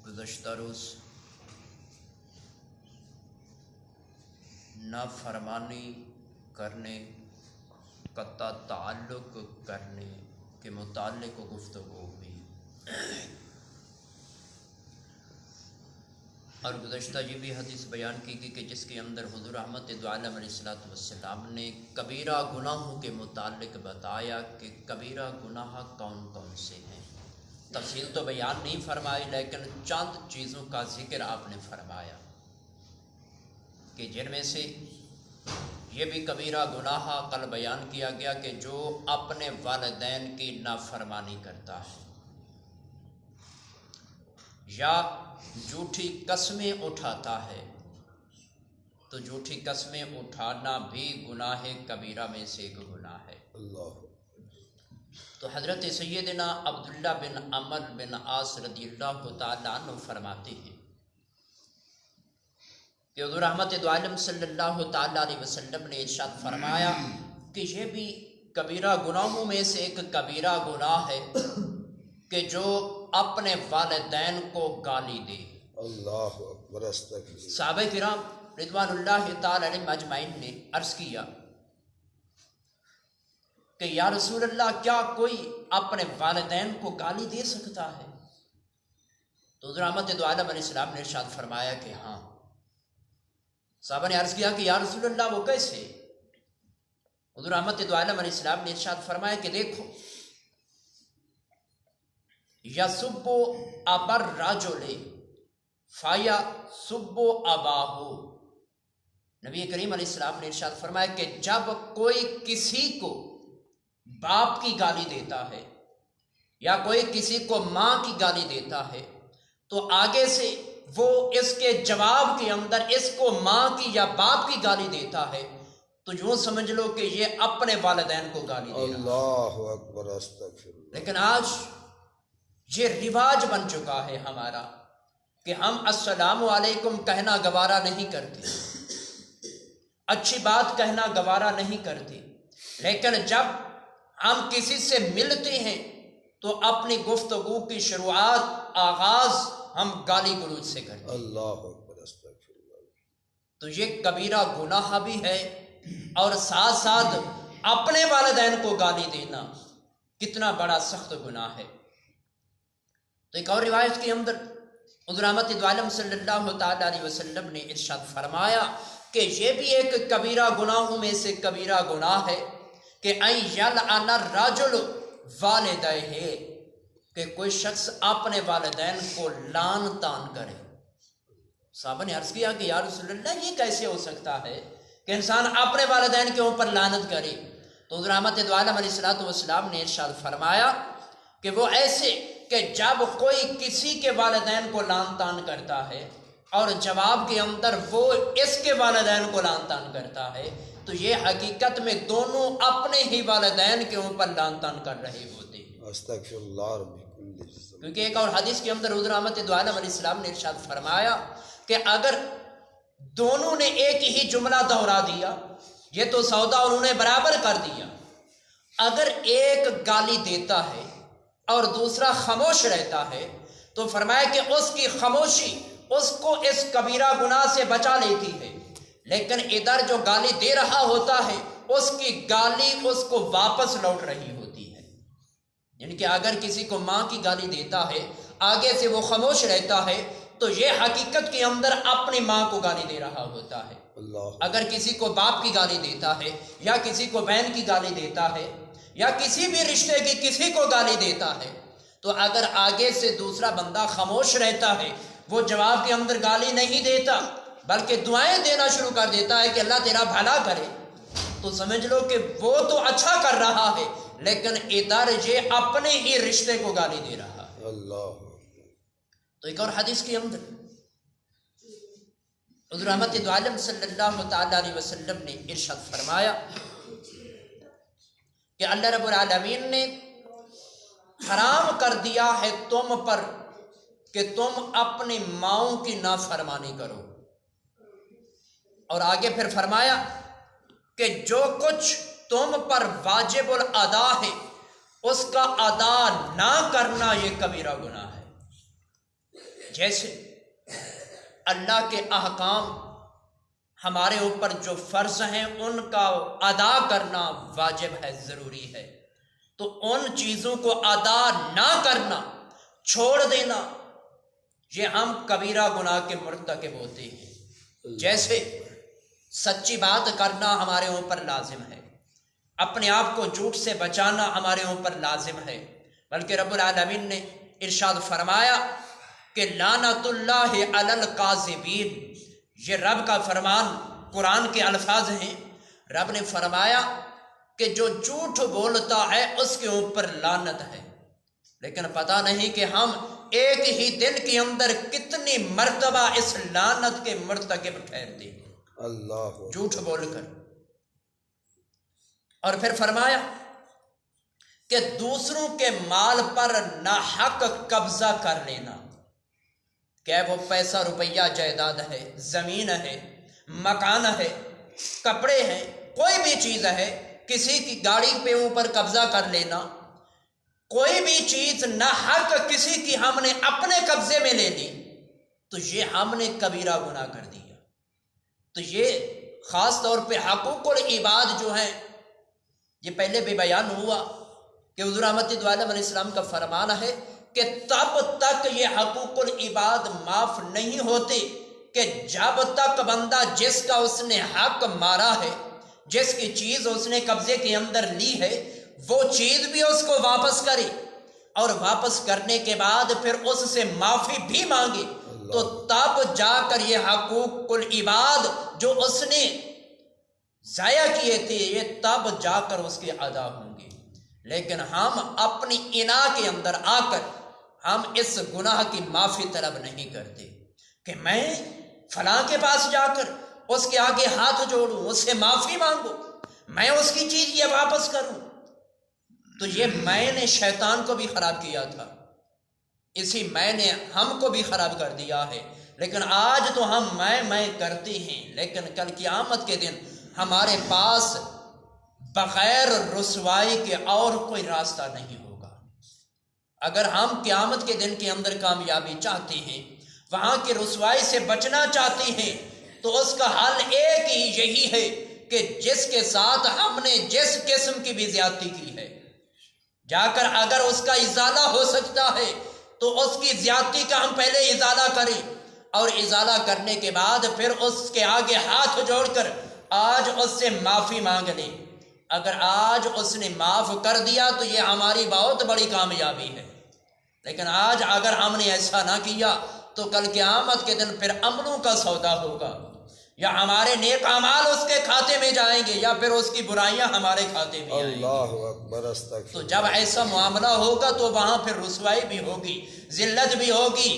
گزشتہ روز نافرمانی کرنے قطع تعلق کرنے کے متعلق گفتگو ہوئی، اور گزشتہ یہ بھی حدیث بیان کی گئی کہ جس کے اندر حضور رحمت دو عالم علیہ الصلوۃ والسلام نے کبیرہ گناہوں کے متعلق بتایا کہ کبیرہ گناہ کون کون سے ہیں۔ تفصیل تو بیان نہیں فرمائی، لیکن چند چیزوں کا ذکر آپ نے فرمایا کہ جن میں سے یہ بھی کبیرہ گناہ کل بیان کیا گیا کہ جو اپنے والدین کی نافرمانی کرتا ہے یا جھوٹی قسمیں اٹھاتا ہے، تو جھوٹی قسمیں اٹھانا بھی گناہ کبیرہ میں سے ایک گناہ ہے۔ اللہ تو حضرت سیدنا عبداللہ بن عمرو بن عاص رضی اللہ تعالیٰ عنہ فرماتے ہیں کہ حضور رحمت دو عالم صلی اللہ تعالیٰ علیہ وسلم نے ارشاد فرمایا کہ یہ بھی کبیرہ گناہوں میں سے ایک کبیرہ گناہ ہے کہ جو اپنے والدین کو گالی دے۔ اللہ اکبر، استغفر۔ صحابہ کرام رضوان اللہ تعالی علیہم اجمعین نے عرض کیا کہ یا رسول اللہ، کیا کوئی اپنے والدین کو گالی دے سکتا ہے؟ تو حضور رحمت دو عالم علیہ السلام نے ارشاد فرمایا کہ ہاں۔ صحابہ نے عرض کیا کہ یا رسول اللہ وہ کیسے؟ حضور رحمت دو عالم علیہ السلام نے ارشاد فرمایا کہ دیکھو، یسب ابا الرجل فیسب اباہ، نبی کریم علیہ السلام نے ارشاد فرمایا کہ جب کوئی کسی کو باپ کی گالی دیتا ہے یا کوئی کسی کو ماں کی گالی دیتا ہے تو آگے سے وہ اس کے جواب کے اندر اس کو ماں کی یا باپ کی گالی دیتا ہے تو یوں سمجھ لو کہ یہ اپنے والدین کو گالی دے رہا ہے۔ اللہ اکبر، استغفر اللہ۔ لیکن آج یہ رواج بن چکا ہے ہمارا کہ ہم السلام علیکم کہنا گوارا نہیں کرتے، اچھی بات کہنا گوارا نہیں کرتے، لیکن جب ہم کسی سے ملتے ہیں تو اپنی گفتگو کی شروعات، آغاز ہم گالی گلوچ سے کرتے ہیں۔ اللہ اکبر، استغفر اللہ۔ تو یہ کبیرہ گناہ بھی ہے، اور ساتھ ساتھ اپنے والدین کو گالی دینا کتنا بڑا سخت گناہ ہے۔ تو ایک اور روایت کے اندر حضور رحمت دو عالم صلی اللہ تعالی علیہ وسلم نے ارشاد فرمایا کہ یہ بھی ایک کبیرہ گناہوں میں سے کبیرہ گناہ ہے کہ ان یلعن الرجل والدیہ، کہ کوئی شخص اپنے والدین کو لعن طعن کرے۔ صحابہ نے عرض کیا کہ یا رسول اللہ، یہ کیسے ہو سکتا ہے کہ انسان اپنے والدین کے اوپر لعنت کرے؟ تو حضور رحمت دو عالم علیہ الصلوۃ والسلام نے ارشاد فرمایا کہ وہ ایسے کہ جب کوئی کسی کے والدین کو لعن طعن کرتا ہے اور جواب کے اندر وہ اس کے والدین کو لعن طعن کرتا ہے تو یہ حقیقت میں دونوں اپنے ہی والدین کے اوپر لعن طعن کر رہے ہوتے ہیں۔ استغفر اللہ رب کل ذنب۔ کیونکہ ایک اور حدیث کے اندر حضور رحمت دو عالم علیہ السلام نے ارشاد فرمایا کہ اگر دونوں نے ایک ہی جملہ دہرا دیا، یہ تو سودا انہوں نے برابر کر دیا، اگر ایک گالی دیتا ہے اور دوسرا خاموش رہتا ہے تو فرمایا کہ اس کی خاموشی اس کو اس کبیرہ گناہ سے بچا لیتی ہے، لیکن ادھر جو گالی دے رہا ہوتا ہے اس کی گالی اس کو واپس لوٹ رہی ہوتی ہے۔ یعنی کہ اگر کسی کو ماں کی گالی دیتا ہے، آگے سے وہ خاموش رہتا ہے تو یہ حقیقت کے اندر اپنی ماں کو گالی دے رہا ہوتا ہے۔ اللہ اگر کسی کو باپ کی گالی دیتا ہے یا کسی کو بہن کی گالی دیتا ہے یا کسی بھی رشتے کی کسی کو گالی دیتا ہے تو اگر آگے سے دوسرا بندہ خاموش رہتا ہے، وہ جواب کے اندر گالی نہیں دیتا بلکہ دعائیں دینا شروع کر دیتا ہے کہ اللہ تیرا بھلا کرے، تو سمجھ لو کہ وہ تو اچھا کر رہا ہے لیکن ادھر یہ اپنے ہی رشتے کو گالی دے رہا ہے۔ اللہ تو ایک اور حدیث کے اندر حضور رحمت دو عالم صلی اللہ تعالی علیہ وسلم نے ارشاد فرمایا کہ اللہ رب العالمین نے حرام کر دیا ہے تم پر کہ تم اپنی ماؤں کی نافرمانی کرو، اور آگے پھر فرمایا کہ جو کچھ تم پر واجب الادا ہے اس کا ادا نہ کرنا یہ کبیرہ گناہ ہے۔ جیسے اللہ کے احکام ہمارے اوپر جو فرض ہیں ان کا ادا کرنا واجب ہے، ضروری ہے، تو ان چیزوں کو ادا نہ کرنا، چھوڑ دینا، یہ ہم کبیرہ گناہ کے مرتکب ہوتے ہیں۔ جیسے سچی بات کرنا ہمارے اوپر لازم ہے، اپنے آپ کو جھوٹ سے بچانا ہمارے اوپر لازم ہے، بلکہ رب العالمین نے ارشاد فرمایا کہ لعنت اللہ علی الکاذبین، یہ رب کا فرمان، قرآن کے الفاظ ہیں۔ رب نے فرمایا کہ جو جھوٹ بولتا ہے اس کے اوپر لعنت ہے، لیکن پتہ نہیں کہ ہم ایک ہی دن کے اندر کتنی مرتبہ اس لعنت کے مرتکب ٹھہرتے ہیں، اللہ جھوٹ بول کر۔ اور پھر فرمایا کہ دوسروں کے مال پر ناحق قبضہ کر لینا، کہ وہ پیسہ روپیہ جائیداد ہے، زمین ہے، مکان ہے، کپڑے ہیں، کوئی بھی چیز ہے، کسی کی گاڑی پہ اوپر قبضہ کر لینا، کوئی بھی چیز ناحق کسی کی ہم نے اپنے قبضے میں لے لی تو یہ ہم نے کبیرہ گناہ کر دیا۔ تو یہ خاص طور پہ حقوق العباد جو ہیں، یہ پہلے بھی بیان ہوا کہ حضور احمد علیہ السلام کا فرمان ہے کہ تب تک یہ حقوق العباد معاف نہیں ہوتے کہ جب تک بندہ جس کا اس نے حق مارا ہے، جس کی چیز اس نے قبضے کے اندر لی ہے، وہ چیز بھی اس کو واپس کرے، اور واپس کرنے کے بعد پھر اس سے معافی بھی مانگے، تو تب جا کر یہ حقوق العباد جو اس نے ضائع کیے تھے یہ تب جا کر اس کے ادا ہوں گے۔ لیکن ہم اپنی انا کے اندر آ کر ہم اس گناہ کی معافی طلب نہیں کرتے کہ میں فلاں کے پاس جا کر اس کے آگے ہاتھ جوڑوں، اس سے معافی مانگوں، میں اس کی چیز یہ واپس کروں۔ تو یہ میں نے شیطان کو بھی خراب کیا تھا، اسی میں نے ہم کو بھی خراب کر دیا ہے۔ لیکن آج تو ہم میں کرتے ہیں، لیکن کل قیامت کے دن ہمارے پاس بغیر رسوائی کے اور کوئی راستہ نہیں ہوگا۔ اگر ہم قیامت کے دن کے اندر کامیابی چاہتے ہیں، وہاں کی رسوائی سے بچنا چاہتے ہیں، تو اس کا حل ایک ہی یہی ہے کہ جس کے ساتھ ہم نے جس قسم کی بھی زیادتی کی ہے، جا کر اگر اس کا ازالہ ہو سکتا ہے تو اس کی زیادتی کا ہم پہلے ازالہ کریں، اور ازالہ کرنے کے بعد پھر اس کے آگے ہاتھ جوڑ کر آج اس سے معافی مانگ لیں۔ اگر آج اس نے معاف کر دیا تو یہ ہماری بہت بڑی کامیابی ہے، لیکن آج اگر ہم نے ایسا نہ کیا تو کل قیامت کے دن پھر عملوں کا سودا ہوگا، یا ہمارے نیک اعمال اس کے کھاتے میں جائیں گے یا پھر اس کی برائیاں ہمارے کھاتے میں آئیں گی۔ اللہ اکبر، استغفر۔ تو جب ایسا معاملہ ہوگا تو وہاں پھر رسوائی بھی ہوگی، ذلت بھی ہوگی،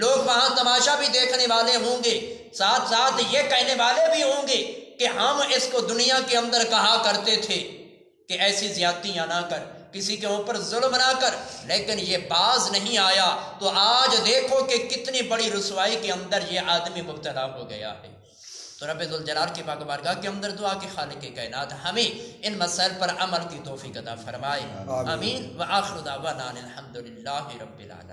لوگ وہاں تماشا بھی دیکھنے والے ہوں گے، ساتھ ساتھ یہ کہنے والے بھی ہوں گے کہ ہم اس کو دنیا کے اندر کہا کرتے تھے کہ ایسی زیادتیاں نہ کر، کسی کے اوپر ظلم نہ کر، لیکن یہ باز نہیں آیا، تو آج دیکھو کہ کتنی بڑی رسوائی کے اندر یہ آدمی مبتلا ہو گیا ہے۔ تو رب ذوالجلال کی پاک بارگاہ کے اندر دعا کہ خالق کائنات ہمیں ان مسائل پر عمل کی توفیق عطا فرمائے، آمین۔ وآخر دعوانا الحمدللہ رب العالمین۔